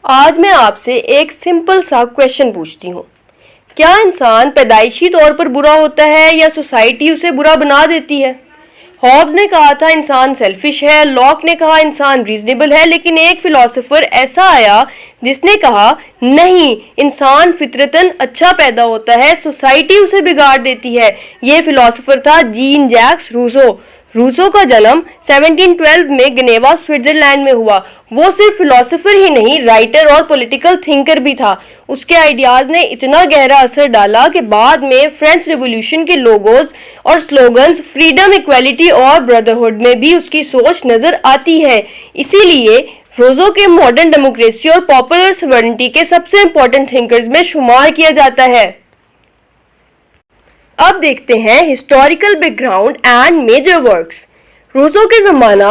आज मैं आपसे एक सिंपल सा क्वेश्चन पूछती हूँ। क्या इंसान पैदाइशी तौर पर बुरा होता है या सोसाइटी उसे बुरा बना देती है? हॉब्स ने कहा था इंसान सेल्फिश है, लॉक ने कहा इंसान रीजनेबल है, लेकिन एक फिलोसोफर ऐसा आया जिसने कहा नहीं, इंसान फितरतन अच्छा पैदा होता है, सोसाइटी उसे बिगाड़ देती है। ये फिलोसोफर था जीन जैक्स रूसो। रूसो का जन्म 1712 में गनेवा स्विट्जरलैंड में हुआ। वो सिर्फ फिलोसोफर ही नहीं, राइटर और पॉलिटिकल थिंकर भी था। उसके आइडियाज ने इतना गहरा असर डाला कि बाद में फ्रेंच रिवॉल्यूशन के लोगोज और स्लोगन्स फ्रीडम, इक्वालिटी और ब्रदरहुड में भी उसकी सोच नजर आती है। इसीलिए रूसो के मॉडर्न डेमोक्रेसी और पॉपुलर सॉवरेनिटी के सबसे इंपॉर्टेंट थिंकर्स में शुमार किया जाता है। अब देखते हैं historical background and major works. Rousseau के ज़माना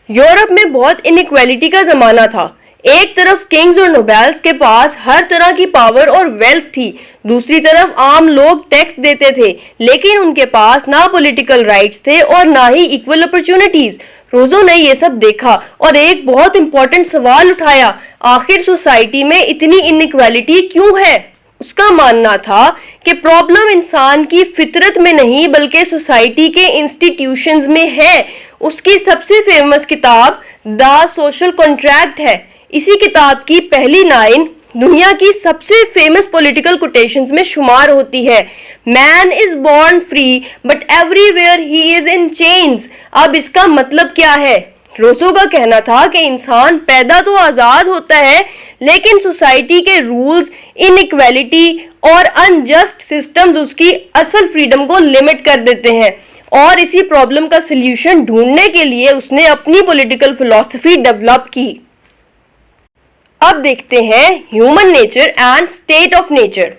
यूरोप में बहुत इनइक्वालिटी का ज़माना था। एक तरफ किंग्स और नोबेल्स के पास हर तरह की पावर और वेल्थ थी, दूसरी तरफ आम लोग टैक्स देते थे, लेकिन उनके पास ना पॉलिटिकल राइट्स थे और ना ही इक्वल अपॉर्चुनिटीज। रूसो ने ये सब देखा और एक बहुत इंपॉर्टेंट सवाल उठाया, आखिर सोसाइटी में इतनी इनइक्वालिटी क्यों है? उसका मानना था कि प्रॉब्लम इंसान की फितरत में नहीं बल्कि सोसाइटी के इंस्टीट्यूशंस में है। उसकी सबसे फेमस किताब द सोशल कॉन्ट्रैक्ट है। इसी किताब की पहली लाइन दुनिया की सबसे फेमस पॉलिटिकल कोटेशंस में शुमार होती है, man is born free but everywhere he is in chains. अब इसका मतलब क्या है? रूसो का कहना था कि इंसान पैदा तो आज़ाद होता है, लेकिन सोसाइटी के रूल्स, इनइक्वालिटी और अनजस्ट सिस्टम्स उसकी असल फ्रीडम को लिमिट कर देते हैं। और इसी प्रॉब्लम का सल्यूशन ढूंढने के लिए उसने अपनी पॉलिटिकल फिलॉसफी डेवलप की। अब देखते हैं human nature and state of nature.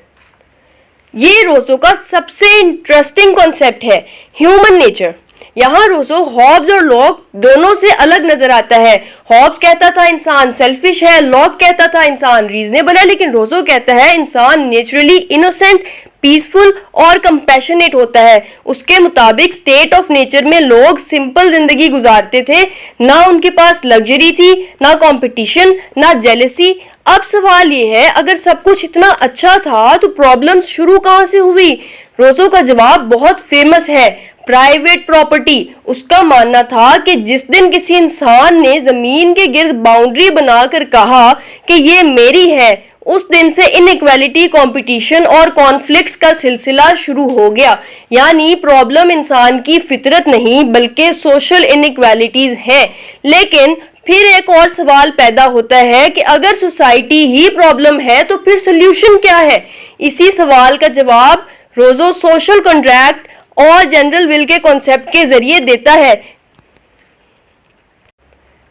ये रूसो का सबसे इंटरेस्टिंग कॉन्सेप्ट है, ह्यूमन नेचर। यहाँ रूसो हॉब्स और लॉक दोनों से अलग नजर आता है। हॉब्स कहता था इंसान सेल्फिश है, लॉक कहता था इंसान रीजनेबल है, लेकिन रूसो कहता है इंसान नेचुरली इनोसेंट, पीसफुल और कंपैशनेट होता है। उसके मुताबिक स्टेट ऑफ नेचर में लोग सिंपल जिंदगी गुजारते थे, ना उनके पास लग्जरी थी, ना कंपटीशन, ना जेलसी। अब सवाल ये है, अगर सब कुछ इतना अच्छा था तो प्रॉब्लम शुरू कहाँ से हुई? रूसो का जवाब बहुत फेमस है, प्राइवेट प्रॉपर्टी। उसका मानना था कि जिस दिन किसी इंसान ने जमीन के गिर्द बाउंड्री बनाकर कहा कि ये मेरी है, उस दिन से इनइक्वालिटी, कंपटीशन और कॉन्फ्लिक्ट्स का सिलसिला शुरू हो गया। यानी प्रॉब्लम इंसान की फितरत नहीं बल्कि सोशल इनइक्वालिटीज है। लेकिन फिर एक और सवाल पैदा होता है कि अगर सोसाइटी ही प्रॉब्लम है तो फिर सोल्यूशन क्या है? इसी सवाल का जवाब रूसो सोशल कॉन्ट्रैक्ट और जनरल विल के कॉन्सेप्ट के जरिए देता है।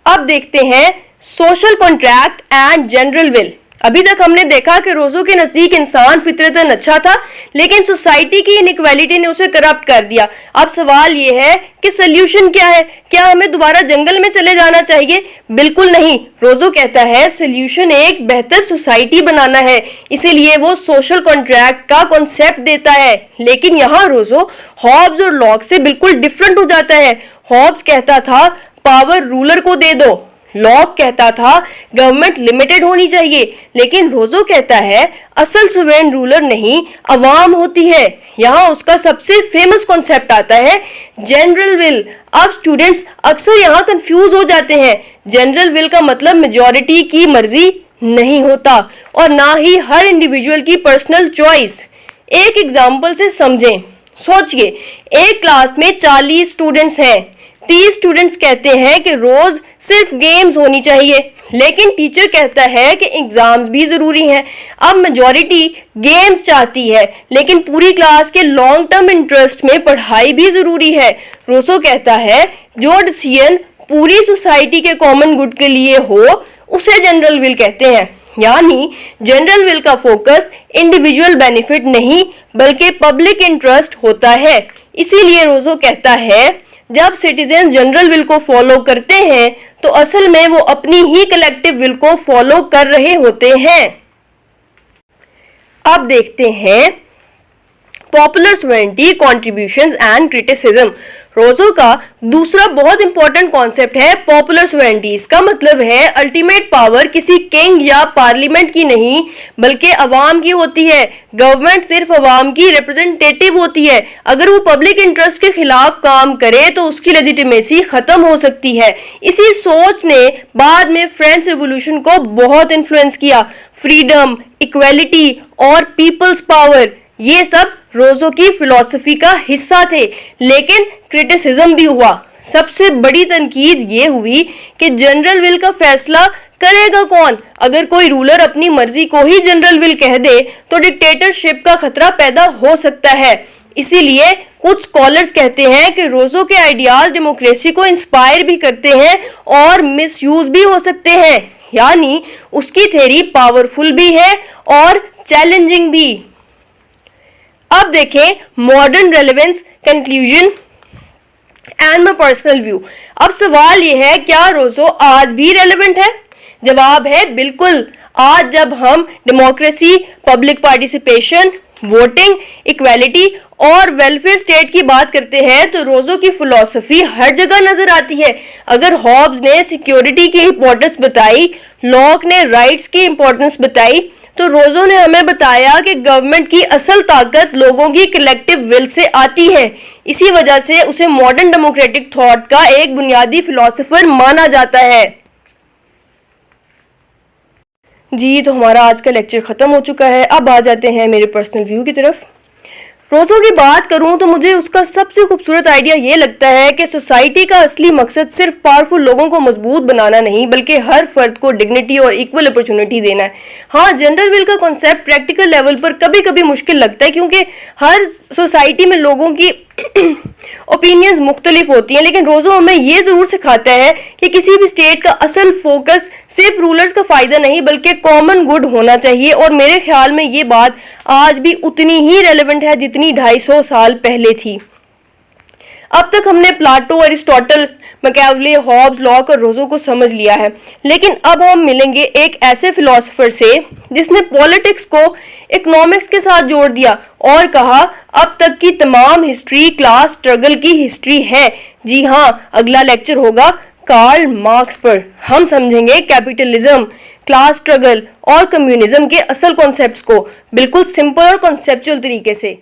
अब देखते हैं social contract and general will. अभी तक हमने देखा कि रूसो के नजदीक इंसान फितरतन अच्छा था, लेकिन सोसाइटी की इनइक्वालिटी ने उसे करप्ट कर दिया। अब सवाल ये है कि सोल्यूशन क्या है? क्या हमें दोबारा जंगल में चले जाना चाहिए? बिल्कुल नहीं। रूसो कहता है सोल्यूशन एक बेहतर सोसाइटी बनाना है, इसीलिए वो सोशल कॉन्ट्रैक्ट का कॉन्सेप्ट देता है। लेकिन यहाँ रूसो हॉब्स और लॉक से बिल्कुल डिफरेंट हो जाता है। हॉब्स कहता था पावर रूलर को दे दो, लॉक कहता था गवर्नमेंट लिमिटेड होनी चाहिए, लेकिन रूसो कहता है असल सुवेरेन रूलर नहीं, अवाम होती है। यहाँ उसका सबसे फेमस कॉन्सेप्ट आता है जनरल विल। अब स्टूडेंट्स अक्सर यहाँ कंफ्यूज हो जाते हैं। जनरल विल का मतलब मेजॉरिटी की मर्जी नहीं होता और ना ही हर इंडिविजुअल की पर्सनल चॉइस। एक एग्जाम्पल से समझें। सोचिए, एक क्लास में 40 स्टूडेंट्स हैं। 30 स्टूडेंट्स कहते हैं कि रोज सिर्फ गेम्स होनी चाहिए, लेकिन टीचर कहता है कि एग्जाम्स भी जरूरी हैं। अब मेजॉरिटी गेम्स चाहती है, लेकिन पूरी क्लास के लॉन्ग टर्म इंटरेस्ट में पढ़ाई भी जरूरी है। रूसो कहता है जो डिसीजन पूरी सोसाइटी के कॉमन गुड के लिए हो उसे जनरल विल कहते हैं। यानी जनरल विल का फोकस इंडिविजुअल बेनिफिट नहीं बल्कि पब्लिक इंटरेस्ट होता है। इसीलिए रूसो कहता है जब सिटीजन जनरल विल को फॉलो करते हैं तो असल में वो अपनी ही कलेक्टिव विल को फॉलो कर रहे होते हैं। अब देखते हैं popular sovereignty, contributions and criticism. रोजो का दूसरा बहुत इंपॉर्टेंट कॉन्सेप्ट है पॉपुलर सॉवरेनिटी। इसका मतलब है अल्टीमेट पावर किसी किंग या पार्लियामेंट की नहीं बल्कि अवाम की होती है। गवर्नमेंट सिर्फ अवाम की रिप्रेजेंटेटिव होती है। अगर वो पब्लिक इंटरेस्ट के खिलाफ काम करे तो उसकी लेजिटिमेसी खत्म हो सकती है। इसी सोच ने बाद में फ्रेंच रिवॉल्यूशन को बहुत इन्फ्लुएंस किया। फ्रीडम, इक्वेलिटी और पीपल्स पावर, ये सब रोजो की फिलॉसफी का हिस्सा थे। लेकिन क्रिटिसिज्म भी हुआ। सबसे बड़ी तनकीद ये हुई कि जनरल विल का फैसला करेगा कौन? अगर कोई रूलर अपनी मर्जी को ही जनरल विल कह दे तो डिक्टेटरशिप का खतरा पैदा हो सकता है। इसीलिए कुछ स्कॉलर्स कहते हैं कि रोजो के आइडियाज डेमोक्रेसी को इंस्पायर भी करते हैं और मिसयूज भी हो सकते हैं। यानी उसकी थ्योरी पावरफुल भी है और चैलेंजिंग भी। अब देखें modern relevance, conclusion and my personal view. अब सवाल यह है, क्या रोजो आज भी रेलेवेंट है? जवाब है बिल्कुल। आज जब हम democracy, public participation, voting, equality और वेलफेयर स्टेट की बात करते हैं तो रोजो की फिलॉसफी हर जगह नजर आती है। अगर हॉब्स ने सिक्योरिटी की इंपॉर्टेंस बताई, लॉक ने राइट्स की इंपॉर्टेंस बताई, तो रोजो ने हमें बताया कि गवर्नमेंट की असल ताकत लोगों की कलेक्टिव विल से आती है। इसी वजह से उसे मॉडर्न डेमोक्रेटिक थॉट का एक बुनियादी फिलोसोफर माना जाता है। जी, तो हमारा आज का लेक्चर खत्म हो चुका है। अब आ जाते हैं मेरे पर्सनल व्यू की तरफ। रोजो की बात करूं तो मुझे उसका सबसे खूबसूरत आइडिया ये लगता है कि सोसाइटी का असली मकसद सिर्फ पावरफुल लोगों को मजबूत बनाना नहीं बल्कि हर फर्द को डिग्निटी और इक्वल अपॉर्चुनिटी देना है। हाँ, जनरल विल का कॉन्सेप्ट प्रैक्टिकल लेवल पर कभी कभी मुश्किल लगता है क्योंकि हर सोसाइटी में लोगों की ओपिनियंस मुख्तलिफ होती हैं, लेकिन रोजो हमें ये जरूर सिखाता है कि किसी भी स्टेट का असल फोकस सिर्फ रूलर्स का फायदा नहीं बल्कि कॉमन गुड होना चाहिए। और मेरे ख्याल में ये बात आज भी उतनी ही रेलेवेंट है जितनी 250 साल पहले थी। अब तक हमने Plato, Aristotle, Machiavelli, Hobbes, Locke और रोजो को समझ लिया है, लेकिन अब हम मिलेंगे एक ऐसे फिलोसोफर से जिसने पॉलिटिक्स को इकोनॉमिक्स के साथ जोड़ दिया और कहा अब तक की तमाम हिस्ट्री क्लास स्ट्रगल की हिस्ट्री है। जी हाँ, अगला लेक्चर होगा कार्ल मार्क्स पर। हम समझेंगे कैपिटलिज्म, क्लास स्ट्रगल और कम्युनिज्म के असल कॉन्सेप्ट्स को बिल्कुल सिंपल और कॉन्सेप्चुअल तरीके से।